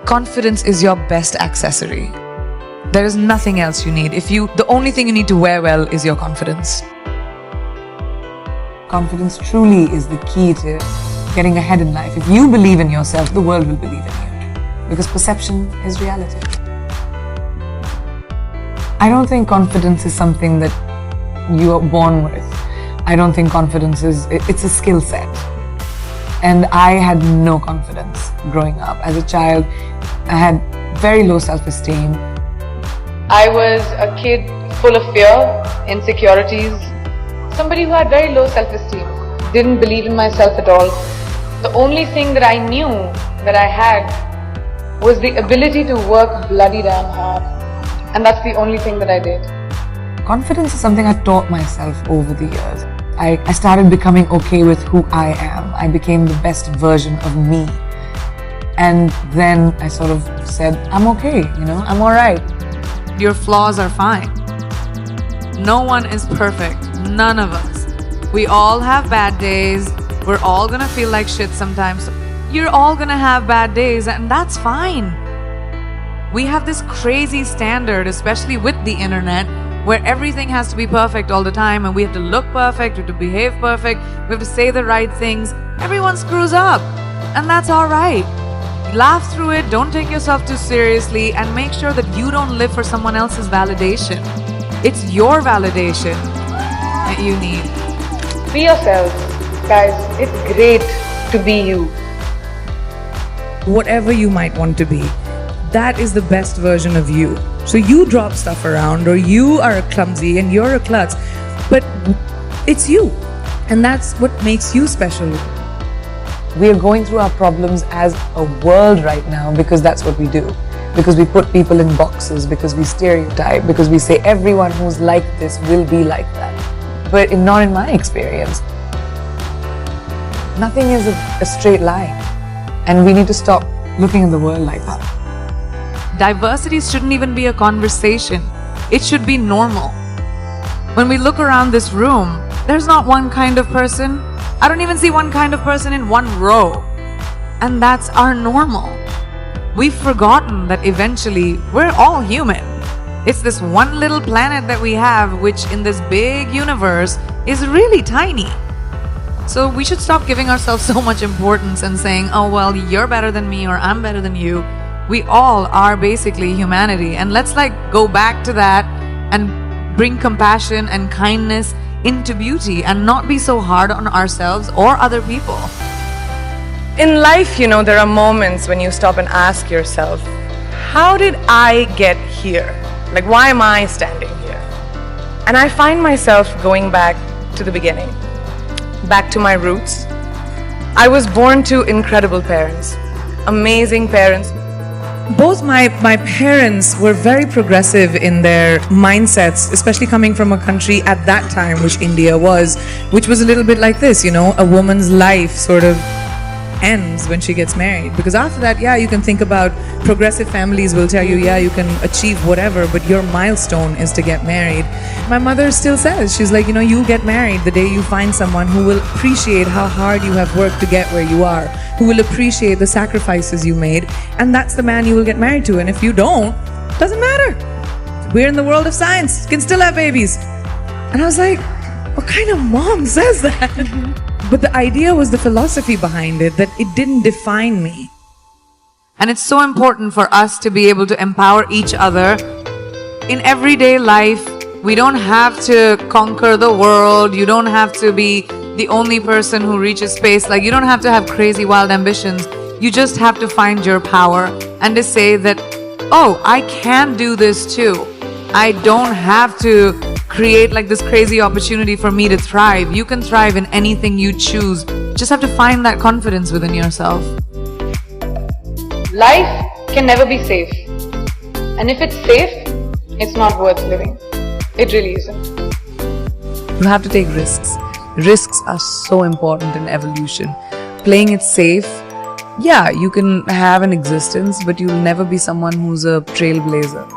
Confidence is your best accessory. There is nothing else you need. The only thing you need to wear well is your confidence. Confidence truly is the key to getting ahead in life. If you believe in yourself, the world will believe in you. Because perception is reality. I don't think confidence is something that you are born with. I don't think confidence it's a skill set. And I had no confidence growing up. As a child, I had very low self-esteem. I was a kid full of fear, insecurities, somebody who had very low self-esteem, didn't believe in myself at all. The only thing that I knew that I had was the ability to work bloody damn hard. And that's the only thing that I did. Confidence is something I taught myself over the years. I started becoming okay with who I am. I became the best version of me. And then I sort of said, I'm okay, I'm alright. Your flaws are fine. No one is perfect. None of us. We all have bad days. We're all gonna feel like shit sometimes. You're all gonna have bad days, and that's fine. We have this crazy standard, especially with the internet, where everything has to be perfect all the time, and we have to look perfect, we have to behave perfect, we have to say the right things. Everyone screws up, and that's alright. Laugh through it, don't take yourself too seriously, and make sure that you don't live for someone else's validation. It's your validation that you need. Be yourself, guys. It's great to be you. Whatever you might want to be, that is the best version of you. So you drop stuff around, or you are clumsy and you're a klutz, but it's you. And that's what makes you special. We are going through our problems as a world right now because that's what we do. Because we put people in boxes, because we stereotype, because we say everyone who's like this will be like that. But not in my experience. Nothing is a straight line. And we need to stop looking at the world like that. Diversity shouldn't even be a conversation. It should be normal. When we look around this room, there's not one kind of person. I don't even see one kind of person in one row. And that's our normal. We've forgotten that eventually we're all human. It's this one little planet that we have, which in this big universe is really tiny. So we should stop giving ourselves so much importance and saying, oh well, you're better than me or I'm better than you. We all are basically humanity, and let's go back to that and bring compassion and kindness into beauty and not be so hard on ourselves or other people. In life, there are moments when you stop and ask yourself, how did I get here? Why am I standing here? And I find myself going back to the beginning, back to my roots. I was born to incredible parents, amazing parents. Both my parents were very progressive in their mindsets, especially coming from a country at that time, which India was, which was a little bit like this, a woman's life sort of ends when she gets married. Because after that, you can think about progressive families will tell you, you can achieve whatever, but your milestone is to get married. My mother still says, she's like, you get married the day you find someone who will appreciate how hard you have worked to get where you are, who will appreciate the sacrifices you made, and that's the man you will get married to. And if you don't, doesn't matter. We're in the world of science, you can still have babies. And I was like, what kind of mom says that? But the idea was the philosophy behind it, that it didn't define me. And it's so important for us to be able to empower each other in everyday life. We don't have to conquer the world. You don't have to be the only person who reaches space. You don't have to have crazy wild ambitions. You just have to find your power and to say that, oh, I can do this too. I don't have to create this crazy opportunity for me to thrive. You can thrive in anything you choose. Just have to find that confidence within yourself. Life can never be safe. And if it's safe, it's not worth living. It really isn't. You have to take risks. Risks are so important in evolution. Playing it safe, you can have an existence, but you'll never be someone who's a trailblazer.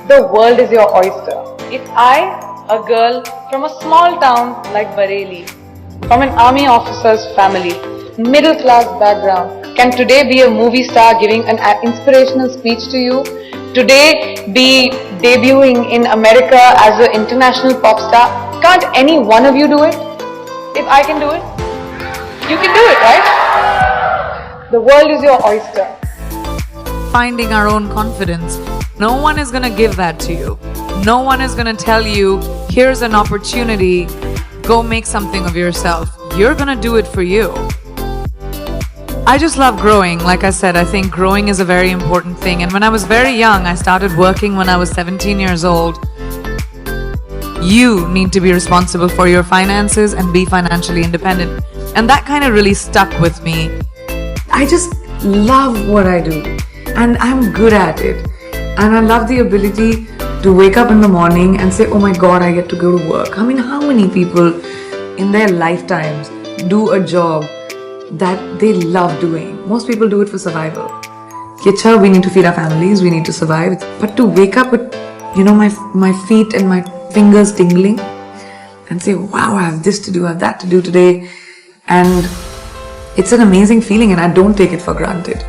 The world is your oyster. If I, a girl from a small town like Bareilly, from an army officer's family, middle class background, can today be a movie star giving an inspirational speech to you, today be debuting in America as an international pop star. Can't any one of you do it? If I can do it, you can do it, right? The world is your oyster. Finding our own confidence. No one is gonna give that to you. No one is gonna tell you, here's an opportunity, go make something of yourself. You're gonna do it for you. I just love growing. Like I said, I think growing is a very important thing. And when I was very young, I started working when I was 17 years old. You need to be responsible for your finances and be financially independent. And that kind of really stuck with me. I just love what I do. And I'm good at it. And I love the ability to wake up in the morning and say, oh my God, I get to go to work. I mean, how many people in their lifetimes do a job that they love doing? Most people do it for survival. Kicha, we need to feed our families, we need to survive. But to wake up with, my feet and my fingers tingling and say, wow, I have this to do, I have that to do today. And it's an amazing feeling and I don't take it for granted.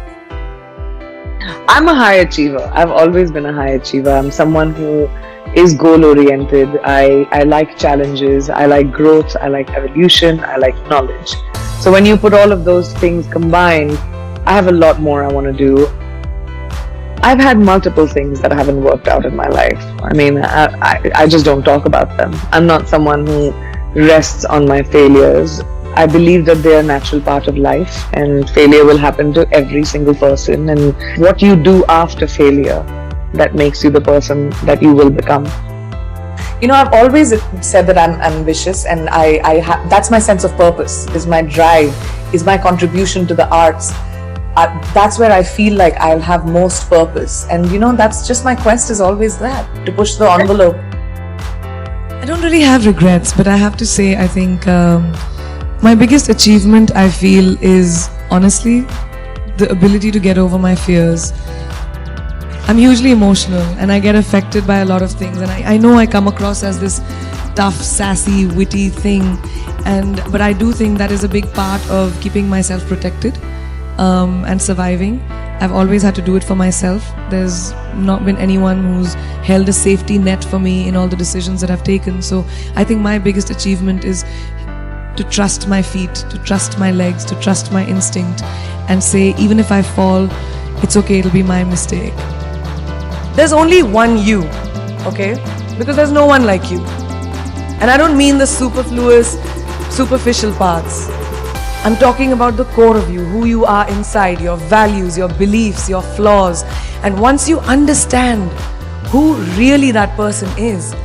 I'm a high achiever. I've always been a high achiever. I'm someone who is goal-oriented. I like challenges. I like growth. I like evolution. I like knowledge. So when you put all of those things combined, I have a lot more I want to do. I've had multiple things that haven't worked out in my life. I mean, I just don't talk about them. I'm not someone who rests on my failures. I believe that they are a natural part of life and failure will happen to every single person, and what you do after failure that makes you the person that you will become. I've always said that I'm ambitious, and that's my sense of purpose, is my drive, is my contribution to the arts. That's where I feel like I'll have most purpose, and that's just my quest is always that, to push the envelope. I don't really have regrets, but I have to say, I think my biggest achievement, I feel, is honestly the ability to get over my fears. I'm hugely emotional and I get affected by a lot of things, and I know I come across as this tough, sassy, witty thing, but I do think that is a big part of keeping myself protected and surviving. I've always had to do it for myself. There's not been anyone who's held a safety net for me in all the decisions that I've taken. So I think my biggest achievement is to trust my feet, to trust my legs, to trust my instinct, and say, even if I fall, it's okay, it'll be my mistake. There's only one you, okay? Because there's no one like you. And I don't mean the superfluous, superficial parts. I'm talking about the core of you, who you are inside, your values, your beliefs, your flaws. And once you understand who really that person is,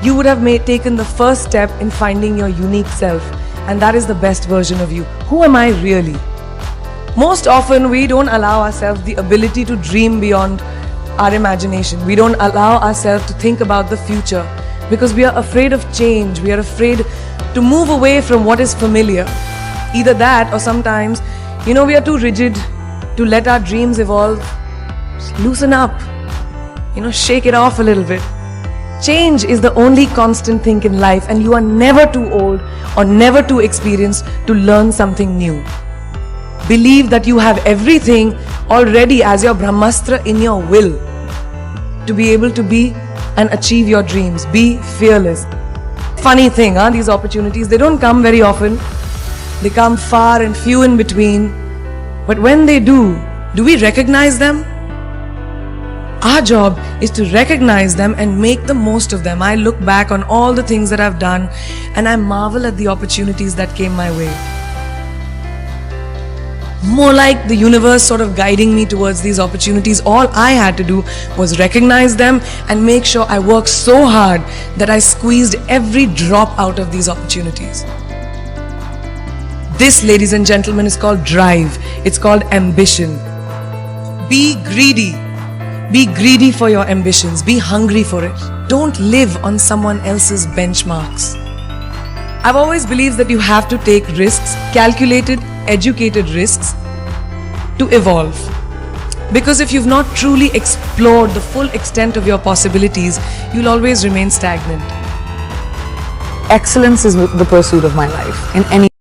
you would have taken the first step in finding your unique self, and that is the best version of you. Who am I really? Most often we don't allow ourselves the ability to dream beyond our imagination. We don't allow ourselves to think about the future because we are afraid of change. We are afraid to move away from what is familiar. Either that, or sometimes, we are too rigid to let our dreams evolve. Just loosen up, shake it off a little bit. Change is the only constant thing in life, and you are never too old or never too experienced to learn something new. Believe that you have everything already as your Brahmastra in your will to be able to be and achieve your dreams. Be fearless. Funny thing, these opportunities, they don't come very often. They come far and few in between. But when they do we recognize them? Our job is to recognize them and make the most of them. I look back on all the things that I've done and I marvel at the opportunities that came my way. More like the universe sort of guiding me towards these opportunities. All I had to do was recognize them and make sure I worked so hard that I squeezed every drop out of these opportunities. This, ladies and gentlemen, is called drive. It's called ambition. Be greedy. Be greedy for your ambitions. Be hungry for it. Don't live on someone else's benchmarks. I've always believed that you have to take risks, calculated, educated risks, to evolve. Because if you've not truly explored the full extent of your possibilities, you'll always remain stagnant. Excellence is the pursuit of my life in any